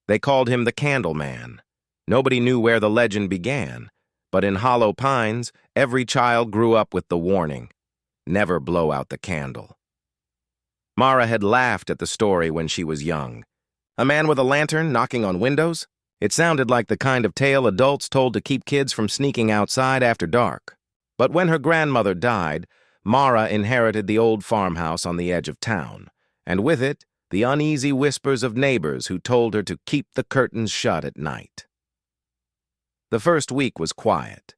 They called him the Candle Man. Nobody knew where the legend began, but in Hollow Pines, every child grew up with the warning, never blow out the candle. Mara had laughed at the story when she was young. A man with a lantern knocking on windows? It sounded like the kind of tale adults told to keep kids from sneaking outside after dark. But when her grandmother died, Mara inherited the old farmhouse on the edge of town, and with it, the uneasy whispers of neighbors who told her to keep the curtains shut at night. The first week was quiet.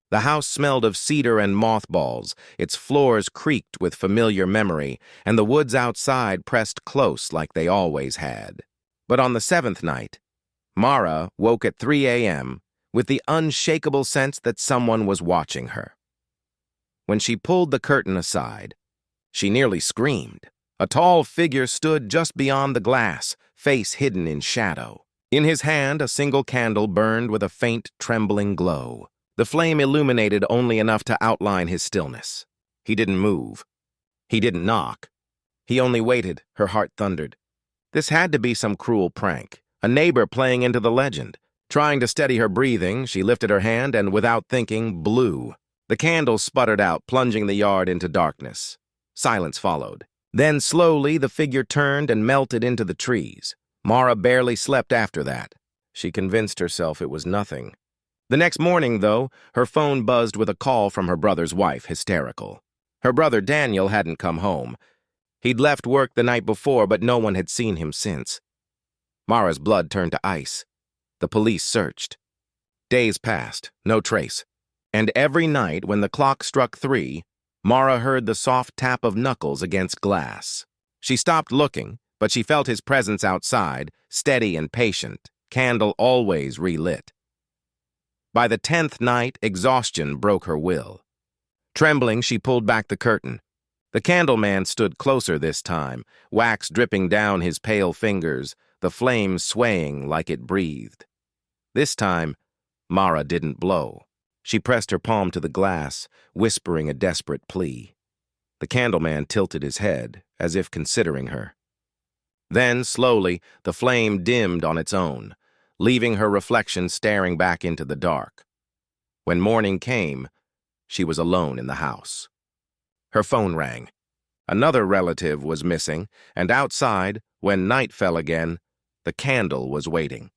The house smelled of cedar and mothballs, its floors creaked with familiar memory, and the woods outside pressed close like they always had. But on the seventh night, Mara woke at 3 a.m. with the unshakable sense that someone was watching her. When she pulled the curtain aside, she nearly screamed. A tall figure stood just beyond the glass, face hidden in shadow. In his hand, a single candle burned with a faint, trembling glow. The flame illuminated only enough to outline his stillness. He didn't move. He didn't knock. He only waited, her heart thundered. This had to be some cruel prank, a neighbor playing into the legend. Trying to steady her breathing, she lifted her hand and, without thinking, blew. The candle sputtered out, plunging the yard into darkness. Silence followed. Then, slowly, the figure turned and melted into the trees. Mara barely slept after that. She convinced herself it was nothing. The next morning, though, her phone buzzed with a call from her brother's wife, hysterical. Her brother Daniel hadn't come home. He'd left work the night before, but no one had seen him since. Mara's blood turned to ice. The police searched. Days passed, no trace. And every night, when the clock struck 3, Mara heard the soft tap of knuckles against glass. She stopped looking, but she felt his presence outside, steady and patient, candle always relit. By the 10th night, exhaustion broke her will. Trembling, she pulled back the curtain. The candleman stood closer this time, wax dripping down his pale fingers, the flame swaying like it breathed. This time, Mara didn't blow. She pressed her palm to the glass, whispering a desperate plea. The candleman tilted his head, as if considering her. Then, slowly, the flame dimmed on its own, leaving her reflection staring back into the dark. When morning came, she was alone in the house. Her phone rang. Another relative was missing, and outside, when night fell again, the candle was waiting.